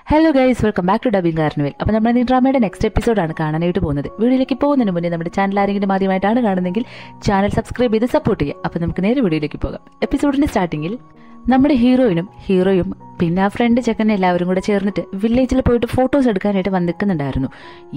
Hello guys, welcome back to dubbing carnival. അപ്പോൾ നമ്മൾ ഈ ഡ്രാമയുടെ നെക്സ്റ്റ് എപ്പിസോഡാണ് കാണാനായിട്ട് പോകുന്നത്. വീഡിയോയിലേക്ക് പോകുന്നതിന് മുന്നേ നമ്മുടെ ചാനൽ ആരെങ്കിലും ആദ്യമായിട്ടാണ് കാണുന്നതെങ്കിൽ ചാനൽ സബ്സ്ക്രൈബ് ചെയ്ത് സപ്പോർട്ട് ചെയ്യുക. അപ്പോൾ നമുക്ക് നേരെ വീഡിയോയിലേക്ക് പോകാം. എപ്പിസോഡിൻ്റെ സ്റ്റാർട്ടിങ്ങിൽ നമ്മുടെ ഹീറോയും പിന്നെ ആ ഫ്രണ്ട് ചെക്കനെ എല്ലാവരും കൂടെ ചേർന്നിട്ട് വില്ലേജിൽ പോയിട്ട് ഫോട്ടോസ് എടുക്കാനായിട്ട് വന്നിരിക്കുന്നുണ്ടായിരുന്നു.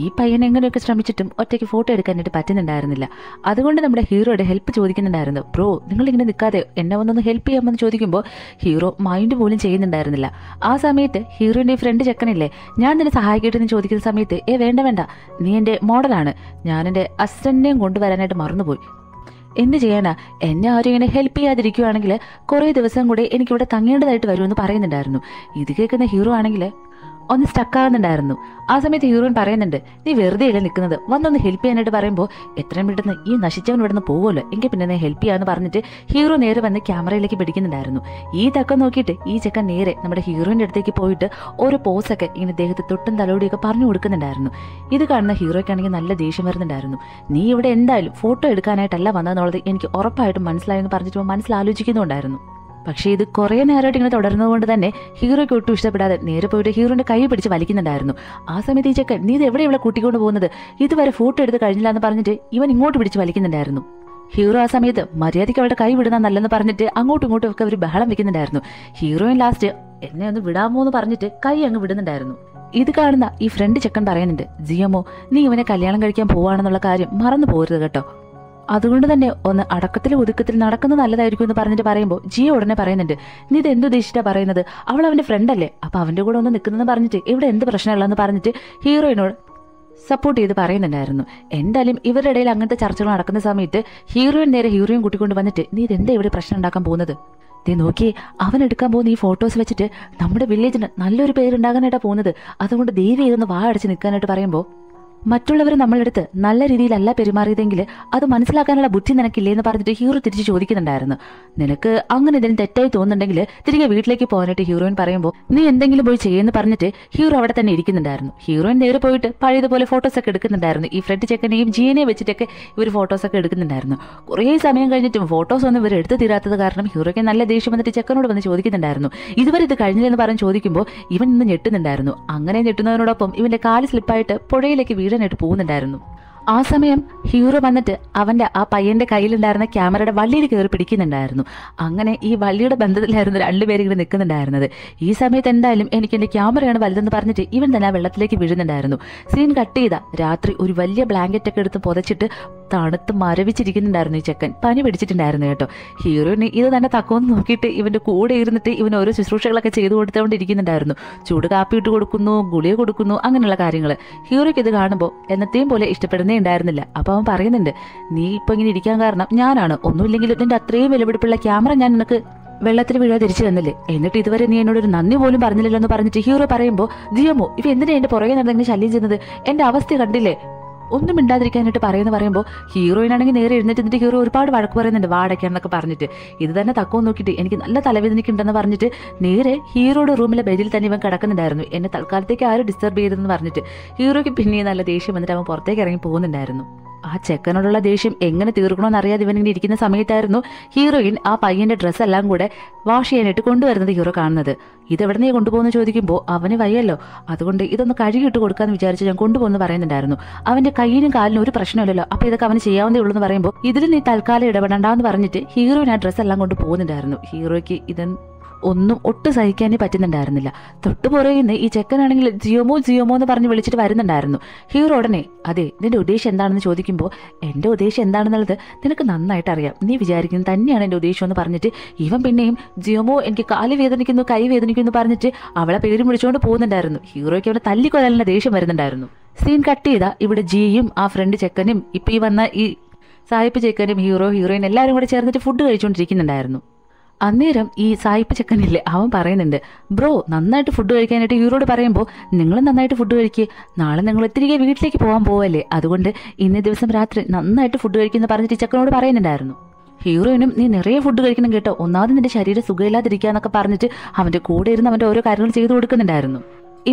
ഈ പയ്യൻ എങ്ങനെയൊക്കെ ശ്രമിച്ചിട്ടും ഒറ്റയ്ക്ക് ഫോട്ടോ എടുക്കാനായിട്ട് പറ്റുന്നുണ്ടായിരുന്നില്ല. അതുകൊണ്ട് നമ്മുടെ ഹീറോയുടെ ഹെൽപ്പ് ചോദിക്കുന്നുണ്ടായിരുന്നു. ബ്രോ, നിങ്ങളിങ്ങനെ നിൽക്കാതെ എന്നെ വന്നൊന്ന് ഹെൽപ്പ് ചെയ്യാമെന്ന് ചോദിക്കുമ്പോൾ ഹീറോ മൈൻഡ് പോലും ചെയ്യുന്നുണ്ടായിരുന്നില്ല. ആ സമയത്ത് ഹീറോയുടെ ഫ്രണ്ട് ചെക്കനില്ലേ, ഞാൻ നിന്നെ സഹായിക്കട്ടെന്ന് ചോദിക്കുന്ന സമയത്ത് വേണ്ട, നീ എൻ്റെ മോഡലാണ്, ഞാൻ എൻ്റെ അസിസ്റ്റന്റിനെയും കൊണ്ടുവരാനായിട്ട് മറന്നുപോയി, എന്ത് ചെയ്യാനാ, എന്നെ ആരും ഇങ്ങനെ ഹെൽപ്പ് ചെയ്യാതിരിക്കുകയാണെങ്കിൽ കുറേ ദിവസം കൂടെ എനിക്കിവിടെ തങ്ങേണ്ടതായിട്ട് വരുമെന്ന് പറയുന്നുണ്ടായിരുന്നു. ഇത് കേൾക്കുന്ന ഹീറോ ആണെങ്കിൽ ഒന്ന് സ്റ്റക്കാകുന്നുണ്ടായിരുന്നു. ആ സമയത്ത് ഹീറോയിൻ പറയുന്നുണ്ട്, നീ വെറുതെ ഇല്ല നിൽക്കുന്നത്, വന്നൊന്ന് ഹെൽപ്പ് ചെയ്യാനായിട്ട് പറയുമ്പോൾ എത്രയും പെട്ടെന്ന് ഈ നശിച്ചവൻ ഇവിടെ നിന്ന് പോകുമല്ലോ, എങ്കിൽ പിന്നെ ഞാൻ ഹെൽപ്പ് ചെയ്യാമെന്ന് പറഞ്ഞിട്ട് ഹീറോ നേരെ വന്ന് ക്യാമറയിലേക്ക് പിടിക്കുന്നുണ്ടായിരുന്നു. ഈ തക്കം നോക്കിയിട്ട് ഈ ചെക്കൻ നേരെ നമ്മുടെ ഹീറോയിൻ്റെ അടുത്തേക്ക് പോയിട്ട് ഓരോ പോസൊക്കെ ഇങ്ങനെ ദേഹത്ത് തൊട്ടും തലോടിയൊക്കെ പറഞ്ഞു കൊടുക്കുന്നുണ്ടായിരുന്നു. ഇത് കാണുന്ന ഹീറോയ്ക്കാണെങ്കിൽ നല്ല ദേഷ്യം വരുന്നുണ്ടായിരുന്നു. നീ ഇവിടെ എന്തായാലും ഫോട്ടോ എടുക്കാനായിട്ടല്ല വന്നതെന്നുള്ളത് എനിക്ക് ഉറപ്പായിട്ടും മനസ്സിലായെന്ന് പറഞ്ഞിട്ട് മനസ്സിലാലോചിക്കുന്നുണ്ടായിരുന്നു. പക്ഷേ ഇത് കുറേ നേരമായിട്ട് ഇങ്ങനെ തുടർന്നതുകൊണ്ട് തന്നെ ഹീറോയ്ക്ക് ഒട്ടും ഇഷ്ടപ്പെടാതെ നേരെ പോയിട്ട് ഹീറോയുടെ കൈ പിടിച്ച് വലിക്കുന്നുണ്ടായിരുന്നു. ആ സമയത്ത് ഈ ചെക്കൻ, നീ ഇത് എവിടെ ഇവിടെ കൂട്ടിക്കൊണ്ട് പോകുന്നത്, ഇതുവരെ ഫോട്ടോ എടുത്ത് കഴിഞ്ഞില്ല എന്ന് പറഞ്ഞിട്ട് ഇവൻ ഇങ്ങോട്ട് പിടിച്ച് വലിക്കുന്നുണ്ടായിരുന്നു. ഹീറോ ആ സമയത്ത് മര്യാദയ്ക്ക് അവരുടെ കൈ വിടുന്ന നല്ലെന്ന് പറഞ്ഞിട്ട് അങ്ങോട്ടും ഇങ്ങോട്ടും ഒക്കെ അവർ ബഹളം വെക്കുന്നുണ്ടായിരുന്നു. ഹീറോയിൻ ലാസ്റ്റ് എന്നെ ഒന്ന് വിടാമോ എന്ന് പറഞ്ഞിട്ട് കൈ അങ്ങ് വിടുന്നുണ്ടായിരുന്നു. ഇത് കാണുന്ന ഈ ഫ്രണ്ട് ചെക്കൻ പറയുന്നുണ്ട്, ജിയമോ, നീ ഇവനെ കല്യാണം കഴിക്കാൻ പോവാണെന്നുള്ള കാര്യം മറന്നു പോകരുത് കേട്ടോ, അതുകൊണ്ട് തന്നെ ഒന്ന് അടക്കത്തിൽ ഒതുക്കത്തിൽ നടക്കുന്നത് നല്ലതായിരിക്കും എന്ന് പറഞ്ഞിട്ട് പറയുമ്പോൾ ജിയ ഉടനെ പറയുന്നുണ്ട്, നീ ഇത് എന്തുദ്ദേശിച്ചാ പറയുന്നത്, അവൾ അവന്റെ ഫ്രണ്ട് അല്ലേ, അപ്പൊ അവന്റെ കൂടെ ഒന്ന് നിൽക്കുന്നതെന്ന് പറഞ്ഞിട്ട് ഇവിടെ എന്ത് പ്രശ്നമുള്ളതെന്ന് പറഞ്ഞിട്ട് ഹീറോയിനോട് സപ്പോർട്ട് ചെയ്ത് പറയുന്നുണ്ടായിരുന്നു. എന്തായാലും ഇവരുടെ ഇടയിൽ അങ്ങനത്തെ ചർച്ചകൾ നടക്കുന്ന സമയത്ത് ഹീറോയിൻ നേരെ ഹീറോയിൻ കൂട്ടിക്കൊണ്ട് വന്നിട്ട്, നീ ഇതെന്താ ഇവിടെ പ്രശ്നം ഉണ്ടാക്കാൻ പോകുന്നത്, നീ നോക്കിയേ, അവൻ എടുക്കാൻ പോകുന്ന ഈ ഫോട്ടോസ് വെച്ചിട്ട് നമ്മുടെ വില്ലേജിന് നല്ലൊരു പേരുണ്ടാകാനായിട്ടാണ് പോകുന്നത്, അതുകൊണ്ട് ദേവി ഇതൊന്ന് അടച്ച് നിൽക്കാനായിട്ട് പറയുമ്പോൾ മറ്റുള്ളവർ നമ്മളെടുത്ത് നല്ല രീതിയിലല്ല പെരുമാറിയതെങ്കിൽ അത് മനസ്സിലാക്കാനുള്ള ബുദ്ധി നിനക്കില്ലേ എന്ന് പറഞ്ഞിട്ട് ഹീറോ തിരിച്ച് ചോദിക്കുന്നുണ്ടായിരുന്നു. നിനക്ക് അങ്ങനെ എന്തെങ്കിലും തെറ്റായി തോന്നുന്നുണ്ടെങ്കിൽ തിരികെ വീട്ടിലേക്ക് പോകാനായിട്ട് ഹീറോയിൻ പറയുമ്പോൾ നീ എന്തെങ്കിലും പോയി ചെയ്യുമെന്ന് പറഞ്ഞിട്ട് ഹീറോ അവിടെ തന്നെ ഇരിക്കുന്നുണ്ടായിരുന്നു. ഹീറോയിൻ നേരെ പോയിട്ട് പഴയതുപോലെ ഫോട്ടോസൊക്കെ എടുക്കുന്നുണ്ടായിരുന്നു. ഈ ഫ്രണ്ട് ചെക്കനെയും ജീനെയും വെച്ചിട്ടൊക്കെ ഇവർ ഫോട്ടോസൊക്കെ എടുക്കുന്നുണ്ടായിരുന്നു. കുറേ സമയം കഴിഞ്ഞിട്ടും ഫോട്ടോസ് ഒന്നും ഇവർ എടുത്തു തീരാത്തത് കാരണം ഹീറോയ്ക്ക് നല്ല ദേഷ്യം വന്നിട്ട് ചെക്കനോട് വന്ന് ചോദിക്കുന്നുണ്ടായിരുന്നു. ഇതുവരെ ഇത് കഴിഞ്ഞില്ലെന്ന് പറഞ്ഞ് ചോദിക്കുമ്പോൾ ഇവൻ ഇന്ന് ഞെട്ടുന്നുണ്ടായിരുന്നു. അങ്ങനെ ഞെട്ടുന്നതിനോടൊപ്പം ഇവന്റെ കാല് സ്ലിപ്പായിട്ട് പുഴയിലേക്ക് വീഴാനായിട്ട് പോകുന്നുണ്ടായിരുന്നു. ആ സമയം ഹീറോ വന്നിട്ട് അവന്റെ ആ പയ്യന്റെ കയ്യിലുണ്ടായിരുന്ന ക്യാമറയുടെ വള്ളിയിൽ കയറി പിടിക്കുന്നുണ്ടായിരുന്നു. അങ്ങനെ ഈ വള്ളിയുടെ ബന്ധത്തിലായിരുന്നു രണ്ടുപേരും ഇങ്ങനെ നിൽക്കുന്നുണ്ടായിരുന്നത്. ഈ സമയത്ത് എന്തായാലും എനിക്ക് എന്റെ ക്യാമറയാണ് വലുതെന്ന് പറഞ്ഞിട്ട് ഇവൻ തന്നെ ആ വെള്ളത്തിലേക്ക് വീഴുന്നുണ്ടായിരുന്നു. സീൻ കട്ട് ചെയ്ത രാത്രി ഒരു വലിയ ബ്ലാങ്കറ്റ് ഒക്കെ എടുത്ത് പുതച്ചിട്ട് തണുത്ത് മരവിച്ചിരിക്കുന്നുണ്ടായിരുന്നു ഈ ചെക്കൻ. പനി പിടിച്ചിട്ടുണ്ടായിരുന്നു കേട്ടോ. ഹീറോയിന് ഇത് തന്നെ തക്കോന്ന് നോക്കിയിട്ട് ഇവന്റെ കൂടെ ഇരുന്നിട്ട് ഇവൻ ഓരോ ശുശ്രൂഷകളൊക്കെ ചെയ്തു കൊടുത്തുകൊണ്ടിരിക്കുന്നുണ്ടായിരുന്നു. ചൂട് കാപ്പി ഇട്ട് കൊടുക്കുന്നു, ഗുളിക കൊടുക്കുന്നു, അങ്ങനെയുള്ള കാര്യങ്ങൾ. ഹീറോയ്ക്ക് ഇത് കാണുമ്പോൾ എന്നത്തെയും പോലെ ഇഷ്ടപ്പെടുന്നേ ഉണ്ടായിരുന്നില്ല. അപ്പൊ അവൻ പറയുന്നുണ്ട്, നീ ഇപ്പൊ ഇങ്ങനെ ഇരിക്കാൻ കാരണം ഞാനാണ്, ഒന്നുമില്ലെങ്കിലും നിന്റെ അത്രയും വിലപിടിപ്പുള്ള ക്യാമറ ഞാൻ നിനക്ക് വെള്ളത്തിൽ വീഴാൻ തിരിച്ചു തന്നില്ലേ, എന്നിട്ട് ഇതുവരെ നീ എന്നോടൊരു നന്ദി പോലും പറഞ്ഞില്ലല്ലോ എന്ന് പറഞ്ഞിട്ട് ഹീറോ പറയുമ്പോൾ, ജിയമോ, ഇവ എന്തിനാ എന്റെ പുറകെ നടന്നെങ്കിൽ ശല്യം ചെയ്യുന്നത്, എന്റെ അവസ്ഥ കണ്ടില്ലേ, ഒന്നും മിണ്ടാതിരിക്കാനായിട്ട് പറയുമ്പോൾ ഹീറോയിനാണെങ്കിൽ നേരെ എഴുന്നേറ്റ് ഹീറോ ഒരുപാട് വഴക്ക് പറയുന്നുണ്ട്, വാടയ്ക്കാന്നൊക്കെ പറഞ്ഞിട്ട്. ഇത് തന്നെ തക്കവും നോക്കിയിട്ട് എനിക്ക് നല്ല തലവേദനയ്ക്കുണ്ടെന്ന് പറഞ്ഞിട്ട് നേരെ ഹീറോയുടെ റൂമിലെ ബെഡിൽ തന്നെ ഇവൻ കിടക്കുന്നുണ്ടായിരുന്നു. എന്നെ തൽക്കാലത്തേക്ക് ആരും ഡിസ്റ്റർബ് ചെയ്തെന്ന് പറഞ്ഞിട്ട് ഹീറോയ്ക്ക് പിന്നെ നല്ല ദേഷ്യം വന്നിട്ട് അവൻ പുറത്തേക്ക് ഇറങ്ങി പോകുന്നുണ്ടായിരുന്നു. ആ ചെക്കനോടുള്ള ദേഷ്യം എങ്ങനെ തീർക്കണമെന്ന് അറിയാതെ ഇവൻ ഇങ്ങനെ ഇരിക്കുന്ന സമയത്തായിരുന്നു ഹീറോയിൻ ആ പയ്യന്റെ ഡ്രസ്സെല്ലാം കൂടെ വാഷ് ചെയ്യാനായിട്ട് കൊണ്ടുവരുന്നത് ഹീറോ കാണുന്നത്. ഇതെവിടെ നീ കൊണ്ടുപോകുന്ന ചോദിക്കുമ്പോൾ അവന് വയ്യല്ലോ, അതുകൊണ്ട് ഇതൊന്ന് കഴുകിയിട്ട് കൊടുക്കാന്ന് വിചാരിച്ച് ഞാൻ കൊണ്ടുപോകുന്നു പറയുന്നുണ്ടായിരുന്നു. അവന്റെ കയ്യിനും കാലിനും ഒരു പ്രശ്നമില്ലല്ലോ, അപ്പൊ ഇതൊക്കെ അവന് ചെയ്യാവുന്നേ ഉള്ളൂ എന്ന് പറയുമ്പോൾ ഇതിൽ നീ തൽക്കാലം ഇടപെടണ്ടെന്ന് പറഞ്ഞിട്ട് ഹീറോയിൻ ആ ഡ്രസ്സെല്ലാം കൊണ്ട് പോകുന്നുണ്ടായിരുന്നു. ഹീറോയ്ക്ക് ഒന്നും ഒട്ടും സഹിക്കാനേ പറ്റുന്നുണ്ടായിരുന്നില്ല. തൊട്ടുപുറയുന്ന ഈ ചെക്കനാണെങ്കിൽ ജിയോമോ എന്ന് പറഞ്ഞ് വിളിച്ചിട്ട് വരുന്നുണ്ടായിരുന്നു. ഹീറോ ഉടനെ, അതെ, നിന്റെ ഉദ്ദേശം എന്താണെന്ന് ചോദിക്കുമ്പോൾ എന്റെ ഉദ്ദേശം എന്താണെന്നുള്ളത് നിനക്ക് നന്നായിട്ട് അറിയാം, നീ വിചാരിക്കുന്നത് തന്നെയാണ് എന്റെ ഉദ്ദേശം എന്ന് പറഞ്ഞിട്ട് ഇവൻ പിന്നെയും ജിയോമോ എനിക്ക് കാല് വേദനിക്കുന്നു, കൈ വേദനിക്കുന്നു പറഞ്ഞിട്ട് അവളെ പേരും വിളിച്ചുകൊണ്ട് പോകുന്നുണ്ടായിരുന്നു. ഹീറോയ്ക്ക് അവനെ തല്ലിക്കൊല്ലാനുള്ള ദേഷ്യം വരുന്നുണ്ടായിരുന്നു. സീൻ കട്ട് ചെയ്ത ഇവിടെ ജിയും ആ ഫ്രണ്ട് ചെക്കനും ഇപ്പൊ ഈ വന്ന ഈ സായിപ്പ് ചെക്കനും ഹീറോയിൻ എല്ലാവരും കൂടെ ചേർന്നിട്ട് ഫുഡ് കഴിച്ചുകൊണ്ടിരിക്കുന്നുണ്ടായിരുന്നു. അന്നേരം ഈ സായിപ്പ് ചെക്കനില്ലേ, അവൻ പറയുന്നുണ്ട്, ബ്രോ, നന്നായിട്ട് ഫുഡ് കഴിക്കാനായിട്ട് ഹീറോയോട് പറയുമ്പോൾ നിങ്ങൾ നന്നായിട്ട് ഫുഡ് കഴിക്കുക, നാളെ നിങ്ങൾ തിരികെ വീട്ടിലേക്ക് പോകാൻ പോവല്ലേ, അതുകൊണ്ട് ഇന്നേ ദിവസം രാത്രി നന്നായിട്ട് ഫുഡ് കഴിക്കുന്ന പറഞ്ഞിട്ട് ചെക്കനോട് പറയുന്നുണ്ടായിരുന്നു. ഹീറോയിനും നീ നിറയെ ഫുഡ് കഴിക്കണം കേട്ടോ, ഒന്നാമത് നിന്റെ ശരീരം സുഖമില്ലാതിരിക്കുക എന്നൊക്കെ പറഞ്ഞിട്ട് അവന്റെ കൂടെ ഇരുന്ന് അവന്റെ ഓരോ കാര്യങ്ങൾ ചെയ്തു കൊടുക്കുന്നുണ്ടായിരുന്നു.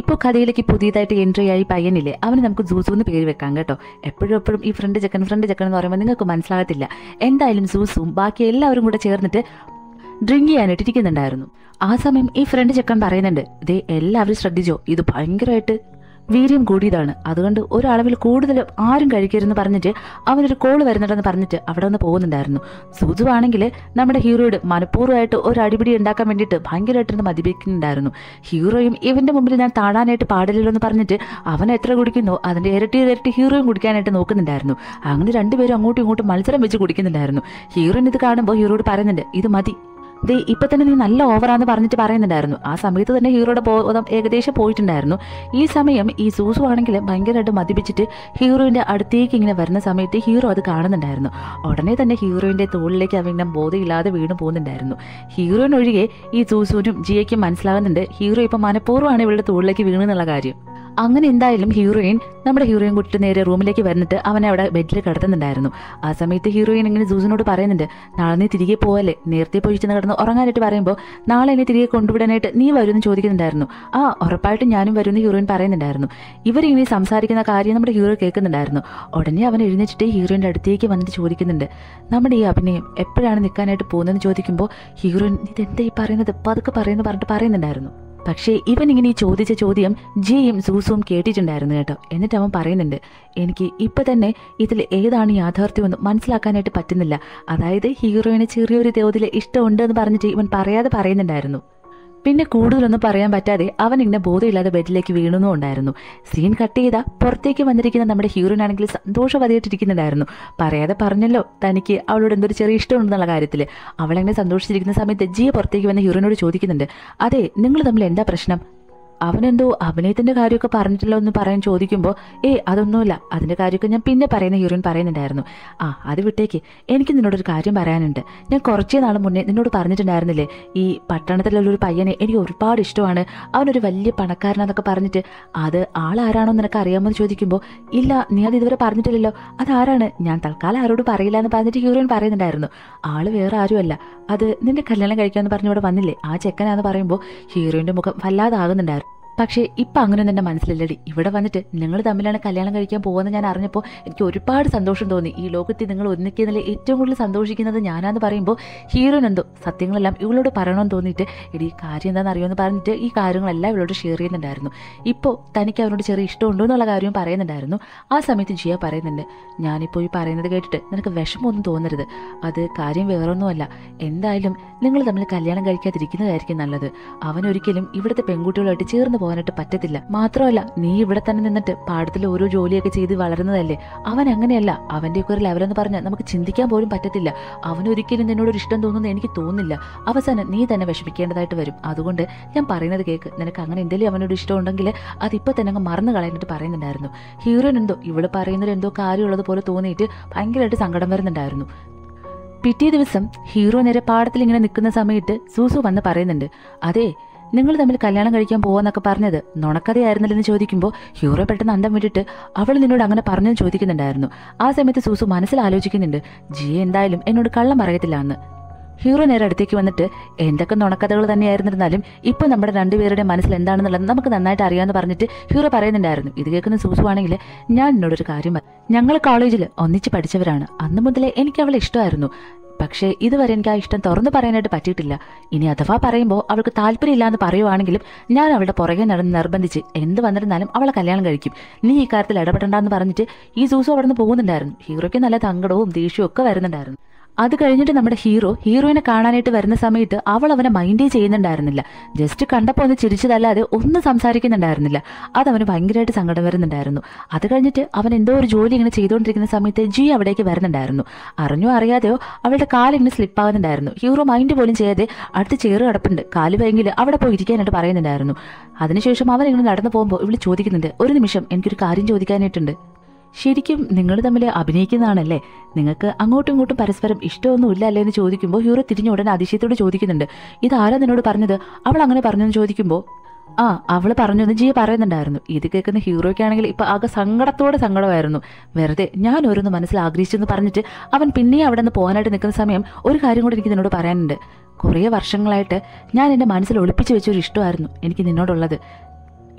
ഇപ്പോൾ കഥയിലേക്ക് പുതിയതായിട്ട് എൻട്രി ആയി പയ്യനില്ലേ, അവന് നമുക്ക് സൂസു എന്ന് പേര് വെക്കാം കേട്ടോ. എപ്പോഴും ഈ ഫ്രണ്ട് ചെക്കൻ എന്ന് പറയുമ്പോൾ നിങ്ങൾക്ക് മനസ്സിലാകത്തില്ല. എന്തായാലും സൂസും ബാക്കി എല്ലാവരും കൂടെ ചേർന്നിട്ട് ഡ്രിങ്ക് ചെയ്യാനായിട്ട് ഇരിക്കുന്നുണ്ടായിരുന്നു. ആ സമയം ഈ ഫ്രണ്ട് ചെക്കൻ പറയുന്നുണ്ട്, ദേ എല്ലാവരും ശ്രദ്ധിച്ചോ, ഇത് ഭയങ്കരമായിട്ട് വീര്യം കൂടിയതാണ്, അതുകൊണ്ട് ഒരളവിൽ കൂടുതൽ ആരും കഴിക്കരുതെന്ന് പറഞ്ഞിട്ട് അവനൊരു കോള് വരുന്നുണ്ടെന്ന് പറഞ്ഞിട്ട് അവിടെ നിന്ന് പോകുന്നുണ്ടായിരുന്നു. സുസു ആണെങ്കിൽ നമ്മുടെ ഹീറോയോട് മനഃപൂർവ്വമായിട്ട് ഒരു അടിപിടി ഉണ്ടാക്കാൻ വേണ്ടിയിട്ട് ഭയങ്കരമായിട്ടിരുന്ന് മദ്യപിക്കുന്നുണ്ടായിരുന്നു. ഹീറോയും ഇവന്റെ മുമ്പിൽ ഞാൻ താടാനായിട്ട് പാടില്ലല്ലോ എന്ന് പറഞ്ഞിട്ട് അവൻ എത്ര കുടിക്കുന്നോ അതിന്റെ ഇരട്ടി ഹീറോയും കുടിക്കാനായിട്ട് നോക്കുന്നുണ്ടായിരുന്നു. അങ്ങനെ രണ്ടുപേരും അങ്ങോട്ടും ഇങ്ങോട്ടും മത്സരം വെച്ച് കുടിക്കുന്നുണ്ടായിരുന്നു. ഹീറോയിൻ ഇത് കാണുമ്പോൾ ഹീറോയോട് പറയുന്നുണ്ട്, ഇത് മതി, ദേ ഇപ്പൊ തന്നെ നീ നല്ല ഓവറാന്ന് പറഞ്ഞിട്ട് പറയുന്നുണ്ടായിരുന്നു. ആ സമയത്ത് തന്നെ ഹീറോയുടെ ബോധം ഏകദേശം പോയിട്ടുണ്ടായിരുന്നു. ഈ സമയം ഈ സൂസു ആണെങ്കിൽ ഭയങ്കരമായിട്ട് മദ്യപിച്ചിട്ട് ഹീറോയിന്റെ അടുത്തേക്ക് ഇങ്ങനെ വരുന്ന സമയത്ത് ഹീറോ അത് കാണുന്നുണ്ടായിരുന്നു. ഉടനെ തന്നെ ഹീറോയിന്റെ തോളിലേക്ക് അവൻ ബോധമില്ലാതെ വീണ് പോകുന്നുണ്ടായിരുന്നു. ഹീറോയിൻ ഒഴികെ ഈ സൂസുവിനും ജിയയ്ക്കും മനസ്സിലാകുന്നുണ്ട് ഹീറോ ഇപ്പൊ മനഃപൂർവ്വമാണ് ഇവളുടെ തോളിലേക്ക് വീണെന്നുള്ള കാര്യം. അങ്ങനെ എന്തായാലും നമ്മുടെ ഹീറോയിൻ കൂട്ടിട്ട് നേരെ റൂമിലേക്ക് വന്നിട്ട് അവനെ അവിടെ ബെഡിൽ കിടത്തുന്നുണ്ടായിരുന്നു. ആ സമയത്ത് ഹീറോയിൻ ഇങ്ങനെ സൂസിനോട് പറയുന്നുണ്ട്, നാളെ നീ തിരികെ പോവല്ലേ, നേരത്തെ പോയി ചെന്ന് കിടന്ന് ഉറങ്ങാനായിട്ട് പറയുമ്പോൾ നാളെ എന്നെ തിരികെ കൊണ്ടുവിടാനായിട്ട് നീ വരുമെന്ന് ചോദിക്കുന്നുണ്ടായിരുന്നു. ആ ഉറപ്പായിട്ടും ഞാനും വരുമെന്ന് ഹീറോയിൻ പറയുന്നുണ്ടായിരുന്നു. ഇവരിങ്ങനെ സംസാരിക്കുന്ന കാര്യം നമ്മുടെ ഹീറോ കേൾക്കുന്നുണ്ടായിരുന്നു. ഉടനെ അവൻ എഴുന്നേറ്റിട്ട് ഹീറോയിൻ്റെ അടുത്തേക്ക് വന്നിട്ട് ചോദിക്കുന്നുണ്ട്, നമ്മുടെ ഈ അഭിനയം എപ്പോഴാണ് നിൽക്കാനായിട്ട് പോകുന്നതെന്ന് ചോദിക്കുമ്പോൾ ഹീറോയിൻ ഇതെന്താ ഈ പറയുന്നത്, പതുക്കെ പറഞ്ഞിട്ട് പറയുന്നുണ്ടായിരുന്നു. പക്ഷേ ഇവൻ ഇങ്ങനെ ഈ ചോദിച്ച ചോദ്യം ജിയും സൂസുവും കേട്ടിട്ടുണ്ടായിരുന്നു കേട്ടോ. എന്നിട്ട് അവൻ പറയുന്നുണ്ട്, എനിക്ക് ഇപ്പം തന്നെ ഇതിൽ ഏതാണ് യാഥാർത്ഥ്യമെന്ന് മനസ്സിലാക്കാനായിട്ട് പറ്റുന്നില്ല. അതായത് ഹീറോയിന് ചെറിയൊരു തോതിൽ ഇഷ്ടമുണ്ട് എന്ന് പറഞ്ഞിട്ട് ഇവൻ പറയാതെ പറയുന്നുണ്ടായിരുന്നു. പിന്നെ കൂടുതലൊന്നും പറയാൻ പറ്റാതെ അവൻ ഇങ്ങനെ ബോധമില്ലാതെ ബെഡിലേക്ക് വീണുന്നുണ്ടായിരുന്നു. സീൻ കട്ട് ചെയ്താൽ പുറത്തേക്ക് വന്നിരിക്കുന്ന നമ്മുടെ ഹീറോയിനാണെങ്കിൽ സന്തോഷവതിയായിട്ടിരിക്കുന്നുണ്ടായിരുന്നു. പറയാതെ പറഞ്ഞല്ലോ തനിക്ക് അവളോട് എന്തൊരു ചെറിയ ഇഷ്ടമുണ്ടെന്നുള്ള കാര്യത്തിൽ. അവളെങ്ങനെ സന്തോഷിച്ചിരിക്കുന്ന സമയത്ത് ജിയെ പുറത്തേക്ക് വന്ന ഹീറോയിനോട് ചോദിക്കുന്നുണ്ട്, അതെ നിങ്ങൾ തമ്മിൽ എന്താ പ്രശ്നം? അവനെന്തോ അഭിനയത്തിന്റെ കാര്യമൊക്കെ പറഞ്ഞിട്ടില്ലോ എന്ന് പറയാൻ ചോദിക്കുമ്പോൾ അതൊന്നുമില്ല, അതിന്റെ കാര്യമൊക്കെ ഞാൻ പിന്നെ പറയുന്ന ഹീറോയിൻ പറയുന്നുണ്ടായിരുന്നു. അത് വിട്ടേക്ക്, എനിക്ക് നിന്നോടൊരു കാര്യം പറയാനുണ്ട്. ഞാൻ കുറച്ചേ നാൾ മുന്നേ നിന്നോട് പറഞ്ഞിട്ടുണ്ടായിരുന്നില്ലേ ഈ പട്ടണത്തിലുള്ളൊരു പയ്യനെ എനിക്ക് ഒരുപാട് ഇഷ്ടമാണ്, അവനൊരു വലിയ പണക്കാരനാന്നൊക്കെ പറഞ്ഞിട്ട്. അത് ആളാരാണോ നിനക്ക് അറിയാമോ എന്ന് ചോദിക്കുമ്പോൾ ഇല്ല, നീ അത് ഇതുവരെ പറഞ്ഞിട്ടില്ലല്ലോ, അതാരാണ്? ഞാൻ തൽക്കാലം ആരോട് പറയില്ല എന്ന് പറഞ്ഞിട്ട് ഹീറോയിൻ പറയുന്നുണ്ടായിരുന്നു. ആള് വേറെ ആരുമല്ല, അത് നിന്റെ കല്യാണം കഴിക്കാമെന്ന് പറഞ്ഞ് ഇവിടെ വന്നില്ലേ ആ ചെക്കനാന്ന് പറയുമ്പോൾ ഹീറോയിന്റെ മുഖം വല്ലാതാകുന്നുണ്ടായിരുന്നു. പക്ഷേ ഇപ്പം അങ്ങനെ തന്നെ മനസ്സിലല്ലടി, ഇവിടെ വന്നിട്ട് നിങ്ങൾ തമ്മിലാണ് കല്യാണം കഴിക്കാൻ പോകുന്നത് ഞാൻ അറിഞ്ഞപ്പോൾ എനിക്ക് ഒരുപാട് സന്തോഷം തോന്നി. ഈ ലോകത്തിൽ നിങ്ങൾ ഒന്നിക്കുന്നതിൽ ഏറ്റവും കൂടുതൽ സന്തോഷിക്കുന്നത് ഞാനാന്ന് പറയുമ്പോൾ ഹീറോയിൻ എന്തോ സത്യങ്ങളെല്ലാം ഇവളോട് പറയണമെന്ന് തോന്നിയിട്ട് ഈ കാര്യം എന്താണെന്ന് അറിയുമെന്ന് പറഞ്ഞിട്ട് ഈ കാര്യങ്ങളെല്ലാം ഇവളോട് ഷെയർ ചെയ്യുന്നുണ്ടായിരുന്നു. ഇപ്പോൾ തനിക്ക് അവനോട് ചെറിയ ഇഷ്ടമുണ്ടോ എന്നുള്ള കാര്യം പറയുന്നുണ്ടായിരുന്നു. ആ സമയത്ത് ജിയ പറയുന്നുണ്ട്, ഞാനിപ്പോൾ ഈ പറയുന്നത് കേട്ടിട്ട് നിനക്ക് വിഷമമൊന്നും തോന്നരുത്, അത് കാര്യം വേറൊന്നുമല്ല. എന്തായാലും നിങ്ങൾ തമ്മിൽ കല്യാണം കഴിക്കാതിരിക്കുന്നതായിരിക്കും നല്ലത്. അവനൊരിക്കലും ഇവിടുത്തെ പെൺകുട്ടികളുമായിട്ട് ചേർന്ന് പോകാനായിട്ട് പറ്റത്തില്ല. മാത്രമല്ല നീ ഇവിടെ തന്നെ നിന്നിട്ട് പാടത്തിൽ ഓരോ ജോലിയൊക്കെ ചെയ്ത് വളർന്നതല്ലേ. അവൻ അങ്ങനെയല്ല, അവൻ്റെയൊക്കെ ഒരു ലെവലെന്ന് പറഞ്ഞാൽ നമുക്ക് ചിന്തിക്കാൻ പോലും പറ്റത്തില്ല. അവനൊരിക്കലും നിന്നോടൊരു ഇഷ്ടം തോന്നുന്നത് എനിക്ക് തോന്നുന്നില്ല. അവസാനം നീ തന്നെ വിഷമിക്കേണ്ടതായിട്ട് വരും. അതുകൊണ്ട് ഞാൻ പറയുന്നത് കേൾക്ക്, നിനക്ക് അങ്ങനെ എന്തെങ്കിലും അവനോട് ഇഷ്ടമുണ്ടെങ്കിൽ അതിപ്പോൾ തന്നെ അങ്ങ് മറന്നു കളയാനായിട്ട് പറയുന്നുണ്ടായിരുന്നു. ഹീറോയിൻ എന്തോ ഇവിടെ പറയുന്നത് എന്തോ കാര്യമുള്ളത് പോലെ തോന്നിയിട്ട് ഭയങ്കരമായിട്ട് സങ്കടം വരുന്നുണ്ടായിരുന്നു. പിറ്റേ ദിവസം ഹീറോ നേരെ പാടത്തിൽ ഇങ്ങനെ നിൽക്കുന്ന സമയത്ത് സൂസു വന്ന് പറയുന്നുണ്ട്, അതെ നിങ്ങൾ തമ്മിൽ കല്യാണം കഴിക്കാൻ പോവാന്നൊക്കെ പറഞ്ഞത് നുണക്കഥയായിരുന്നില്ലെന്ന് ചോദിക്കുമ്പോൾ ഹീറോ പെട്ടെന്ന് അന്തം വിട്ടിട്ട് അവൾ നിന്നോട് അങ്ങനെ പറഞ്ഞെന്ന് ചോദിക്കുന്നുണ്ടായിരുന്നു. ആ സമയത്ത് സൂസു മനസ്സിൽ ആലോചിക്കുന്നുണ്ട്, ജിയെ എന്തായാലും എന്നോട് കള്ളം പറയത്തില്ല എന്ന്. ഹീറോ നേരെ അടുത്തേക്ക് വന്നിട്ട് എന്തൊക്കെ നുണക്കഥകൾ തന്നെയായിരുന്നിരുന്നാലും ഇപ്പൊ നമ്മുടെ രണ്ടുപേരുടെ മനസ്സിൽ എന്താണെന്നുള്ളത് നമുക്ക് നന്നായിട്ട് അറിയാമെന്ന് പറഞ്ഞിട്ട് ഹീറോ പറയുന്നുണ്ടായിരുന്നു. ഇത് കേൾക്കുന്ന സൂസു ആണെങ്കിൽ, ഞാൻ എന്നോടൊരു കാര്യം ഞങ്ങൾ കോളേജിൽ ഒന്നിച്ച് പഠിച്ചവരാണ്. അന്ന് മുതലേ എനിക്ക് അവളെ ഇഷ്ടമായിരുന്നു. പക്ഷേ ഇതുവരെ എനിക്ക് ആ ഇഷ്ടം തുറന്നു പറയാനായിട്ട് പറ്റിയിട്ടില്ല. ഇനി അഥവാ പറയുമ്പോൾ അവൾക്ക് താല്പര്യമില്ല എന്ന് പറയുവാണെങ്കിലും ഞാൻ അവളുടെ പുറകെ നടന്ന് നിർബന്ധിച്ച് എന്ത് വന്നിരുന്നാലും അവളെ കല്യാണം കഴിക്കും. നീ ഈ കാര്യത്തിൽ ഇടപെടണ്ടെന്ന് പറഞ്ഞിട്ട് ഈ സൂസു അവിടെ നിന്ന് പോകുന്നുണ്ടായിരുന്നു. ഹീറോയ്ക്ക് നല്ല സങ്കടവും ദേഷ്യവും ഒക്കെ വരുന്നുണ്ടായിരുന്നു. അത് കഴിഞ്ഞിട്ട് നമ്മുടെ ഹീറോയിനെ കാണാനായിട്ട് വരുന്ന സമയത്ത് അവൾ അവനെ മൈൻഡേ ചെയ്യുന്നുണ്ടായിരുന്നില്ല. ജസ്റ്റ് കണ്ടപ്പോൾ ഒന്ന് ചിരിച്ചതല്ലാതെ ഒന്നും സംസാരിക്കുന്നുണ്ടായിരുന്നില്ല. അതവന് ഭയങ്കരമായിട്ട് സങ്കടം വരുന്നുണ്ടായിരുന്നു. അത് കഴിഞ്ഞിട്ട് അവൻ എന്തോ ഒരു ജോലി ഇങ്ങനെ ചെയ്തുകൊണ്ടിരിക്കുന്ന സമയത്ത് ജി അവിടേക്ക് വരുന്നുണ്ടായിരുന്നു. അറിഞ്ഞോ അറിയാതെയോ അവളുടെ കാലിങ്ങനെ സ്ലിപ്പാകുന്നുണ്ടായിരുന്നു. ഹീറോ മൈൻഡ് പോലും ചെയ്യാതെ അടുത്ത് ചേറ് കിടപ്പുണ്ട്, കാല് ഭയങ്കര അവിടെ പോയി ഇരിക്കാനായിട്ട് പറയുന്നുണ്ടായിരുന്നു. അതിനുശേഷം അവൻ ഇങ്ങനെ നടന്നു പോകുമ്പോൾ ഇവള് ചോദിക്കുന്നുണ്ട്, ഒരു നിമിഷം എനിക്കൊരു കാര്യം ചോദിക്കാനായിട്ടുണ്ട്. ശരിക്കും നിങ്ങൾ തമ്മിൽ അഭിനയിക്കുന്നതാണല്ലേ? നിങ്ങൾക്ക് അങ്ങോട്ടും ഇങ്ങോട്ടും പരസ്പരം ഇഷ്ടമൊന്നുമില്ല അല്ലേ എന്ന് ചോദിക്കുമ്പോൾ ഹീറോ തിരിഞ്ഞ ഉടനെ അതിശയത്തോട് ചോദിക്കുന്നുണ്ട്, ഇതാരാ നിന്നോട് പറഞ്ഞത്? അവൾ അങ്ങനെ പറഞ്ഞെന്ന് ചോദിക്കുമ്പോൾ അവൾ പറഞ്ഞു എന്ന് ജിയെ പറയുന്നുണ്ടായിരുന്നു. ഇത് കേൾക്കുന്ന ഹീറോയ്ക്കാണെങ്കിൽ ഇപ്പൊ ആകെ സങ്കടമായിരുന്നു. വെറുതെ ഞാൻ ഓരോന്ന് മനസ്സിൽ ആഗ്രഹിച്ചെന്ന് പറഞ്ഞിട്ട് അവൻ പിന്നെ അവിടെ നിന്ന് പോകാനായിട്ട് നിൽക്കുന്ന സമയം ഒരു കാര്യം കൂടി എനിക്ക് നിന്നോട് പറയാനുണ്ട്. കുറേ വർഷങ്ങളായിട്ട് ഞാൻ എൻ്റെ മനസ്സിൽ ഒളിപ്പിച്ച് വെച്ചൊരു ഇഷ്ടമായിരുന്നു എനിക്ക് നിന്നോടുള്ളത്.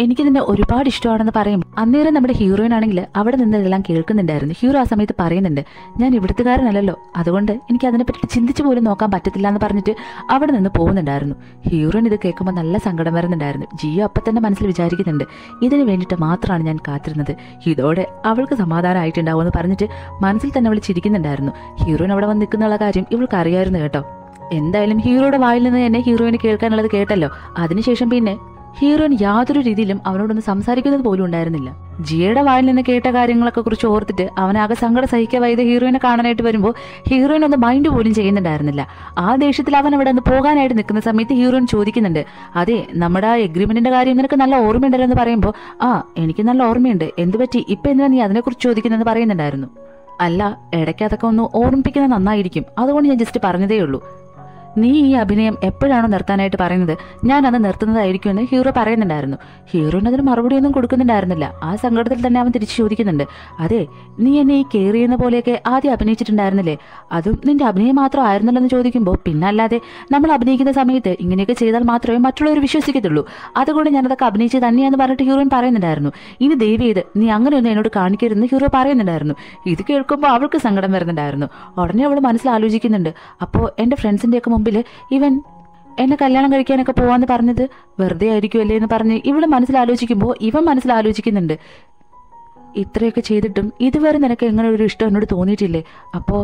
എനിക്ക് നിന്നെ ഒരുപാട് ഇഷ്ടമാണെന്ന് പറയും. അന്നേരം നമ്മുടെ ഹീറോയിൻ ആണെങ്കിൽ അവിടെ നിന്ന് ഇതെല്ലാം കേൾക്കുന്നുണ്ടായിരുന്നു. ഹീറോ ആ സമയത്ത് പറയുന്നുണ്ട്, ഞാൻ ഇവിടുത്തുകാരനല്ലല്ലോ, അതുകൊണ്ട് എനിക്ക് അതിനെപ്പറ്റി ചിന്തിച്ചു പോലും നോക്കാൻ പറ്റത്തില്ല എന്ന് പറഞ്ഞിട്ട് അവിടെ നിന്ന് പോകുന്നുണ്ടായിരുന്നു. ഹീറോയിൻ ഇത് കേൾക്കുമ്പോൾ നല്ല സങ്കടം വരുന്നുണ്ടായിരുന്നു. ജിയോ അപ്പം തന്നെ മനസ്സിൽ വിചാരിക്കുന്നുണ്ട്, ഇതിന് വേണ്ടിയിട്ട് മാത്രമാണ് ഞാൻ കാത്തിരുന്നത്, ഇതോടെ അവൾക്ക് സമാധാനമായിട്ടുണ്ടാവും എന്ന് പറഞ്ഞിട്ട് മനസ്സിൽ തന്നെ അവൾ ചിരിക്കുന്നുണ്ടായിരുന്നു. ഹീറോയിൻ അവിടെ വന്ന് നിൽക്കുന്നുള്ള കാര്യം ഇവൾക്ക് അറിയായിരുന്നു കേട്ടോ. എന്തായാലും ഹീറോയുടെ വായിൽ നിന്ന് തന്നെ ഹീറോയിന് കേൾക്കാനുള്ളത് കേട്ടല്ലോ. അതിനുശേഷം പിന്നെ ഹീറോയിൻ യാതൊരു രീതിയിലും അവനോടൊന്ന് സംസാരിക്കുന്നത് പോലും ഉണ്ടായിരുന്നില്ല. ജിയയുടെ വായിൽ നിന്ന് കേട്ട കാര്യങ്ങളൊക്കെ കുറിച്ച് ഓർത്തിട്ട് അവനാകെ സങ്കടം സഹിക്കാൻ വൈദ്യ ഹീറോയിനെ കാണാനായിട്ട് വരുമ്പോൾ ഹീറോയിൻ ഒന്ന് മൈൻഡ് പോലും ചെയ്യുന്നുണ്ടായിരുന്നില്ല. ആ ദേഷ്യത്തിൽ അവൻ അവിടെ നിന്ന് പോകാനായിട്ട് നിൽക്കുന്ന സമയത്ത് ഹീറോയിൻ ചോദിക്കുന്നുണ്ട്, അതെ നമ്മുടെ ആ എഗ്രിമെന്റിന്റെ കാര്യം നിനക്ക് നല്ല ഓർമ്മയുണ്ടല്ലോ എന്ന് പറയുമ്പോൾ, ആ എനിക്ക് നല്ല ഓർമ്മയുണ്ട്, എന്തുപറ്റി ഇപ്പൊ എന്തിനാ നീ അതിനെക്കുറിച്ച് ചോദിക്കുന്നതെന്ന് പറയുന്നുണ്ടായിരുന്നു. അല്ല, ഇടയ്ക്ക് അതൊക്കെ ഒന്ന് ഓർമ്മിപ്പിക്കുന്നത് നന്നായിരിക്കും, അതുകൊണ്ട് ഞാൻ ജസ്റ്റ് പറഞ്ഞതേ ഉള്ളൂ. നീ ഈ അഭിനയം എപ്പോഴാണോ നിർത്താനായിട്ട് പറയുന്നത്, ഞാൻ അത് നിർത്തുന്നതായിരിക്കും എന്ന് ഹീറോ പറയുന്നുണ്ടായിരുന്നു. ഹീറോയിന് അതിന് മറുപടിയൊന്നും കൊടുക്കുന്നുണ്ടായിരുന്നില്ല. ആ സങ്കടത്തിൽ തന്നെ അവൻ തിരിച്ചു ചോദിക്കുന്നുണ്ട്, അതെ നീ എന്നെ ഈ കെയർ ചെയ്യുന്ന പോലെയൊക്കെ ആദ്യം അഭിനയിച്ചിട്ടുണ്ടായിരുന്നില്ലേ, അതും നിന്റെ അഭിനയം മാത്രം ആയിരുന്നല്ലോ എന്ന് ചോദിക്കുമ്പോൾ, പിന്നല്ലാതെ നമ്മൾ അഭിനയിക്കുന്ന സമയത്ത് ഇങ്ങനെയൊക്കെ ചെയ്താൽ മാത്രമേ മറ്റുള്ളവർ വിശ്വസിക്കത്തുള്ളൂ, അതുകൊണ്ട് ഞാനതൊക്കെ അഭിനയിച്ച് തന്നെയാന്ന് പറഞ്ഞിട്ട് ഹീറോയിൻ പറയുന്നുണ്ടായിരുന്നു. ഇനി ദയവ് ചെയ്ത് നീ അങ്ങനെയൊന്നും എന്നോട് കാണിക്കരുതെന്ന് ഹീറോ പറയുന്നുണ്ടായിരുന്നു. ഇത് കേൾക്കുമ്പോൾ അവൾക്ക് സങ്കടം വരുന്നുണ്ടായിരുന്നു. ഉടനെ അവൾ മനസ്സിൽ ആലോചിക്കുന്നുണ്ട്, അപ്പോൾ എൻ്റെ ഫ്രണ്ട്സിൻ്റെയൊക്കെ മുമ്പിൽ ഇവൻ എന്നെ കല്യാണം കഴിക്കാനൊക്കെ പോവാന്ന് പറഞ്ഞത് വെറുതെ ആയിരിക്കുമല്ലേ എന്ന് പറഞ്ഞ് ഇവള് മനസ്സിലാലോചിക്കുമ്പോൾ ഇവൻ മനസ്സിലാലോചിക്കുന്നുണ്ട്, ഇത്രയൊക്കെ ചെയ്തിട്ടും ഇതുവരെ നിനക്ക് എങ്ങനെ ഒരു ഇഷ്ടം എന്നോട് തോന്നിയിട്ടില്ലേ, അപ്പോൾ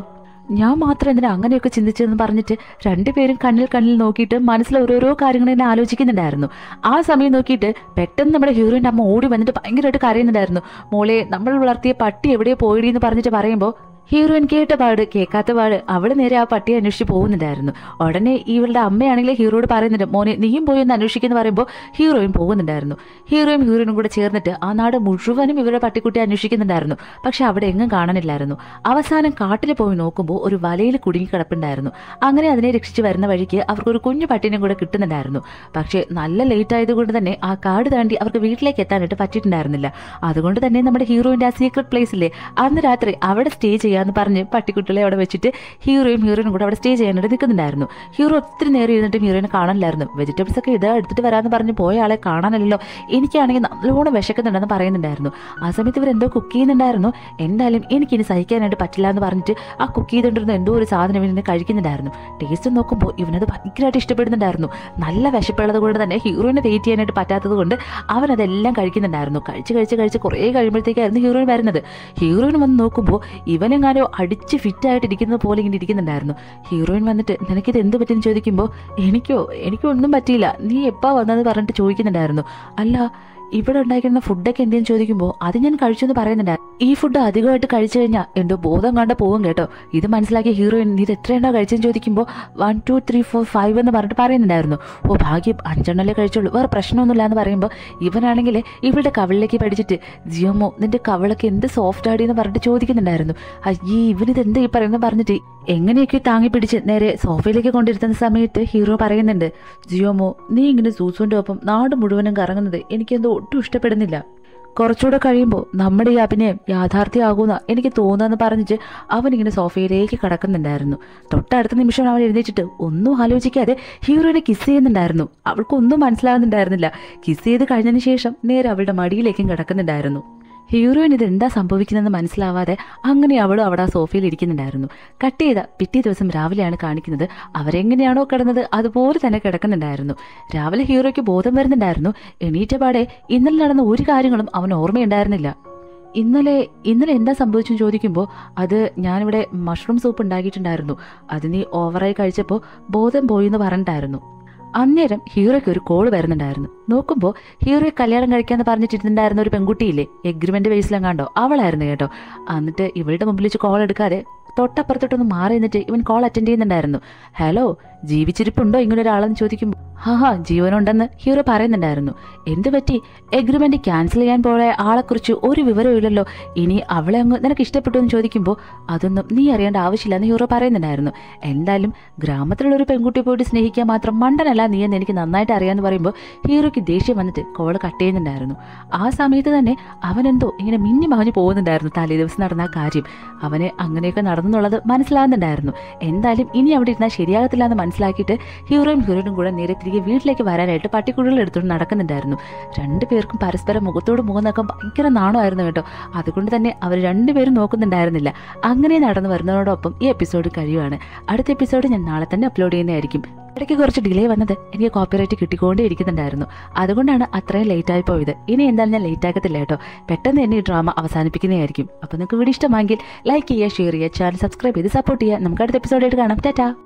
ഞാൻ മാത്രം എന്തിനാ അങ്ങനെയൊക്കെ ചിന്തിച്ചതെന്ന് പറഞ്ഞിട്ട് രണ്ടുപേരും കണ്ണിൽ നോക്കിയിട്ട് മനസ്സിൽ ഓരോരോ കാര്യങ്ങൾ തന്നെ ആലോചിക്കുന്നുണ്ടായിരുന്നു. ആ സമയം നോക്കിയിട്ട് പെട്ടെന്ന് നമ്മുടെ ഹീറോയിൻ്റെ അമ്മ ഓടി വന്നിട്ട് ഭയങ്കരമായിട്ട് കരയുന്നുണ്ടായിരുന്നു. മോളെ, നമ്മൾ വളർത്തിയ പട്ടി എവിടെയോ പോയിടി എന്ന് പറഞ്ഞിട്ട് പറയുമ്പോൾ ഹീറോയിൻ കേട്ട പാട് കേൾക്കാത്ത പാട് അവൾ നേരെ ആ പട്ടിയെ അന്വേഷിച്ച് പോകുന്നുണ്ടായിരുന്നു. ഉടനെ ഇവളുടെ അമ്മയാണെങ്കിൽ ഹീറോയോട് പറയുന്നുണ്ട്, മോനെ നീയും പോയി ഒന്ന് അന്വേഷിക്കുന്നു പറയുമ്പോൾ ഹീറോയിൻ പോകുന്നുണ്ടായിരുന്നു. ഹീറോയിനും കൂടെ ചേർന്നിട്ട് ആ നാട് മുഴുവനും ഇവരുടെ പട്ടിക്കുട്ടിയെ അന്വേഷിക്കുന്നുണ്ടായിരുന്നു. പക്ഷെ അവിടെ എങ്ങും കാണാനില്ലായിരുന്നു. അവസാനം കാട്ടിൽ പോയി നോക്കുമ്പോൾ ഒരു വലയിൽ കുടുങ്ങി കിടപ്പുണ്ടായിരുന്നു. അങ്ങനെ അതിനെ രക്ഷിച്ച് വരുന്ന വഴിക്ക് അവർക്കൊരു കുഞ്ഞു പട്ടീനെ കൂടെ കിട്ടുന്നുണ്ടായിരുന്നു. പക്ഷേ നല്ല ലേറ്റ് ആയതുകൊണ്ട് തന്നെ ആ കാട് താണ്ടി അവർക്ക് വീട്ടിലേക്ക് എത്താനായിട്ട് പറ്റിയിട്ടുണ്ടായിരുന്നില്ല. അതുകൊണ്ട് തന്നെ നമ്മുടെ ഹീറോയിൻ്റെ ആ സീക്രട്ട് പ്ലേസിലെ അന്ന് രാത്രി അവിടെ സ്റ്റേ ചെയ്യാന്ന് പറഞ്ഞ് പട്ടിക്കുട്ടികളെ അവിടെ വെച്ചിട്ട് ഹീറോയിനും കൂടെ അവിടെ സ്റ്റേ ചെയ്യാനായിട്ട് നിൽക്കുന്നുണ്ടായിരുന്നു. ഹീറോ ഒത്തിരി നേരം ഇരുന്നിട്ടും ഹീറോയിനെ കാണാനില്ലായിരുന്നു. വെജിറ്റബിൾസ് ഒക്കെ ഇതാ എടുത്തിട്ട് വരാമെന്ന് പറഞ്ഞ് പോയ ആളെ കാണാനല്ലോ, എനിക്കാണെങ്കിൽ നല്ലോണം വിശക്കുന്നുണ്ടെന്ന് പറയുന്നുണ്ടായിരുന്നു. ആ സമയത്ത് ഇവരെന്തോ കുക്ക് ചെയ്യുന്നുണ്ടായിരുന്നു. എന്തായാലും എനിക്കിനി സഹിക്കാനായിട്ട് പറ്റില്ല എന്ന് പറഞ്ഞിട്ട് ആ കുക്ക് ചെയ്തുകൊണ്ടിരുന്ന എന്തോ ഒരു സാധനം ഇവനെ കഴിക്കുന്നുണ്ടായിരുന്നു. ടേസ്റ്റ് നോക്കുമ്പോൾ ഇവനത് ഭയങ്കരമായിട്ട് ഇഷ്ടപ്പെടുന്നുണ്ടായിരുന്നു. നല്ല വിശപ്പുള്ളത് കൊണ്ട് തന്നെ ഹീറോയിനെ വെയിറ്റ് ചെയ്യാനായിട്ട് പറ്റാത്തത് കൊണ്ട് അവനതെല്ലാം കഴിക്കുന്നുണ്ടായിരുന്നു. കഴിച്ച് കുറേ കഴിയുമ്പോഴത്തേക്കായിരുന്നു ഹീറോയിൻ വരുന്നത്. ഹീറോയിൻ വന്ന് നോക്കുമ്പോൾ ഇവനെങ്ങാനോ അടിച്ച് ഫിറ്റായിട്ടിരിക്കുന്നത് പോലെ ഇങ്ങനെ ഇരിക്കുന്നുണ്ടായിരുന്നു. ഹീറോയിൻ വന്നിട്ട് നിനക്കിത് എന്ത് പറ്റിയെന്ന് ചോദിക്കുമ്പോൾ എനിക്കോ ഒന്നും പറ്റിയില്ല, നീ എപ്പാ വന്നതെന്ന് പറഞ്ഞിട്ട് ചോദിക്കുന്നുണ്ടായിരുന്നു. അല്ല, ഇവിടെ ഉണ്ടാക്കുന്ന ഫുഡൊക്കെ എന്തെന്ന് ചോദിക്കുമ്പോൾ അത് ഞാൻ കഴിച്ചെന്ന് പറയുന്നുണ്ടായിരുന്നു. ഈ ഫുഡ് അധികമായിട്ട് കഴിച്ചു കഴിഞ്ഞാൽ എന്തോ ബോധം കണ്ട പോകും കേട്ടോ. ഇത് മനസ്സിലാക്കിയ ഹീറോയിൻ നീ ഇത് എത്രയുണ്ടോ കഴിച്ചെന്ന് ചോദിക്കുമ്പോൾ 1 2 3 4 5 എന്ന് പറഞ്ഞിട്ട് പറയുന്നുണ്ടായിരുന്നു. ഓ ഭാഗ്യം, 5 കഴിച്ചുള്ളൂ, വേറെ പ്രശ്നമൊന്നുമില്ല എന്ന് പറയുമ്പോൾ ഇവനാണെങ്കിൽ ഇവളുടെ കവിളിലേക്ക് പഠിച്ചിട്ട് ജിയോമോ നിന്റെ കവിളൊക്കെ എന്ത് സോഫ്റ്റ് ആടി എന്ന് പറഞ്ഞിട്ട് ചോദിക്കുന്നുണ്ടായിരുന്നു. അയ്യേ ഇവനിത് എന്താ ഈ പറയുന്നത് പറഞ്ഞിട്ട് എങ്ങനെയൊക്കെ താങ്ങി പിടിച്ച് നേരെ സോഫയിലേക്ക് കൊണ്ടിരുത്തുന്ന സമയത്ത് ഹീറോ പറയുന്നുണ്ട്, ജിയോമോ നീ ഇങ്ങനെ സൂസുവിൻ്റെ ഒപ്പം നാട് മുഴുവനും കറങ്ങുന്നത് എനിക്കെന്തോ ഒട്ടും ഇഷ്ടപ്പെടുന്നില്ല. കുറച്ചുകൂടെ കഴിയുമ്പോൾ നമ്മുടെ ഈ അഭിനയം യാഥാർത്ഥ്യമാകുന്ന എനിക്ക് തോന്നുന്നു പറഞ്ഞിട്ട് അവനിങ്ങനെ സോഫയിലേക്ക് കടക്കുന്നുണ്ടായിരുന്നു. തൊട്ടടുത്ത നിമിഷം അവൻ എഴുന്നേറ്റിട്ട് ഒന്നും ആലോചിക്കാതെ ഹീറോയിനെ കിസ് ചെയ്യുന്നുണ്ടായിരുന്നു. അവൾക്കൊന്നും മനസ്സിലാകുന്നുണ്ടായിരുന്നില്ല. കിസ് ചെയ്ത് കഴിഞ്ഞതിന് ശേഷം നേരെ അവളുടെ മടിയിലേക്കും കിടക്കുന്നുണ്ടായിരുന്നു. ഹീറോയിൻ ഇതെന്താ സംഭവിക്കുന്നതെന്ന് മനസ്സിലാവാതെ അങ്ങനെ അവളും അവിടെ ആ സോഫയിൽ ഇരിക്കുന്നുണ്ടായിരുന്നു. കട്ട് ചെയ്ത പിറ്റേ ദിവസം രാവിലെയാണ് കാണിക്കുന്നത്. അവരെങ്ങനെയാണോ കിടന്നത് അതുപോലെ തന്നെ കിടക്കുന്നുണ്ടായിരുന്നു. രാവിലെ ഹീറോയ്ക്ക് ബോധം വരുന്നുണ്ടായിരുന്നു. എണീറ്റപാടെ ഇന്നലെ നടന്ന ഒരു കാര്യങ്ങളും അവൻ ഓർമ്മയുണ്ടായിരുന്നില്ല. ഇന്നലെ എന്താ സംഭവിച്ചെന്ന് ചോദിക്കുമ്പോൾ അത് ഞാനിവിടെ മഷ്റൂം സൂപ്പ് ഉണ്ടാക്കിയിട്ടുണ്ടായിരുന്നു, അത് നീ ഓവറായി കഴിച്ചപ്പോൾ ബോധം പോയി എന്ന് പറഞ്ഞിട്ടായിരുന്നു. അന്നേരം ഹീറോയ്ക്ക് ഒരു കോൾ വരുന്നുണ്ടായിരുന്നു. നോക്കുമ്പോൾ ഹീറോയെ കല്യാണം കഴിക്കാന്ന് പറഞ്ഞിട്ടിരുന്നുണ്ടായിരുന്ന ഒരു പെൺകുട്ടിയില്ലേ, എഗ്രിമെന്റ് ബേസിലെങ്ങാണ്ടോ അവളായിരുന്നു കേട്ടോ. എന്നിട്ട് ഇവളുടെ മുമ്പിൽ വെച്ച് കോൾ എടുക്കാതെ തൊട്ടപ്പുറത്തോട്ടൊന്ന് മാറി നിന്നിട്ട് ഇവൻ കോൾ അറ്റൻഡ് ചെയ്യുന്നുണ്ടായിരുന്നു. ഹലോ, ജീവിച്ചിരിപ്പുണ്ടോ ഇങ്ങനെ ഒരാളെന്ന് ചോദിക്കുമ്പോൾ ജീവനുണ്ടെന്ന് ഹീറോ പറയുന്നുണ്ടായിരുന്നു. എന്ത് പറ്റി? എഗ്രിമെന്റ് ക്യാൻസൽ ചെയ്യാൻ പോയ ആളെക്കുറിച്ച് ഒരു വിവരവും ഇല്ലല്ലോ, ഇനി അവളെ അങ്ങ് നിനക്ക് ഇഷ്ടപ്പെട്ടു എന്ന് ചോദിക്കുമ്പോൾ അതൊന്നും നീ അറിയേണ്ട ആവശ്യമില്ലെന്ന് ഹീറോ പറയുന്നുണ്ടായിരുന്നു. എന്തായാലും ഗ്രാമത്തിലുള്ള ഒരു പെൺകുട്ടിയെ പോയിട്ട് സ്നേഹിക്കാൻ മാത്രം മണ്ടനല്ല നീ എന്ന് എനിക്ക് നന്നായിട്ട് അറിയാമെന്ന് പറയുമ്പോൾ ഹീറോയ്ക്ക് ദേഷ്യം വന്നിട്ട് കോൾ കട്ട് ചെയ്യുന്നുണ്ടായിരുന്നു. ആ സമയത്ത് തന്നെ അവനെന്തോ ഇങ്ങനെ മിന്നി മറിഞ്ഞു പോകുന്നുണ്ടായിരുന്നു. തലേ ദിവസം നടന്ന ആ കാര്യം അവന് അങ്ങനെയൊക്കെ നടന്നെന്നുള്ളത് മനസ്സിലാകുന്നുണ്ടായിരുന്നു. എന്തായാലും ഇനി അവിടെ ഇരുന്നാൽ ശരിയാകത്തില്ല എന്ന് മനസ്സിലാക്കിയിട്ട് ഹീറോയിനും കൂടെ നേരെ തിരികെ വീട്ടിലേക്ക് വരാനായിട്ട് പട്ടിക്കുട്ടികൾ എടുത്തുകൊണ്ട് നടക്കുന്നുണ്ടായിരുന്നു. രണ്ടുപേർക്കും പരസ്പരം മുഖത്തോട് മുഖം നോക്കാൻ ഭയങ്കര നാണമായിരുന്നു കേട്ടോ. അതുകൊണ്ട് തന്നെ അവർ രണ്ടുപേരും നോക്കുന്നുണ്ടായിരുന്നില്ല. അങ്ങനെ നടന്നു വരുന്നതോടൊപ്പം ഈ എപ്പിസോഡ് കഴിയുവാണ്. അടുത്ത എപ്പിസോഡ് ഞാൻ നാളെ തന്നെ അപ്ലോഡ് ചെയ്യുന്നതായിരിക്കും. ഇടയ്ക്ക് കുറച്ച് ഡിലേ വന്നത് എനിക്ക് കോപ്പിറൈറ്റ് കിട്ടിക്കൊണ്ടേ ഇരിക്കുന്നുണ്ടായിരുന്നു. അതുകൊണ്ടാണ് അത്രയും ലേറ്റായി പോയത്. ഇനി എന്തായാലും ഞാൻ ലേറ്റ് ആക്കത്തില്ല കേട്ടോ. പെട്ടെന്ന് തന്നെ ഈ ഡ്രാമ അവസാനിപ്പിക്കുന്നതായിരിക്കും. അപ്പോൾ നിങ്ങൾക്ക് വീഡിയോ ഇഷ്ടമായെങ്കിൽ ലൈക്ക് ചെയ്യുക, ഷെയർ ചെയ്യുക, ചാനൽ സബ്സ്ക്രൈബ് ചെയ്ത് സപ്പോർട്ട് ചെയ്യുക. നമുക്ക് അടുത്ത എപ്പിസോഡായിട്ട് കാണാം. ടാറ്റാ.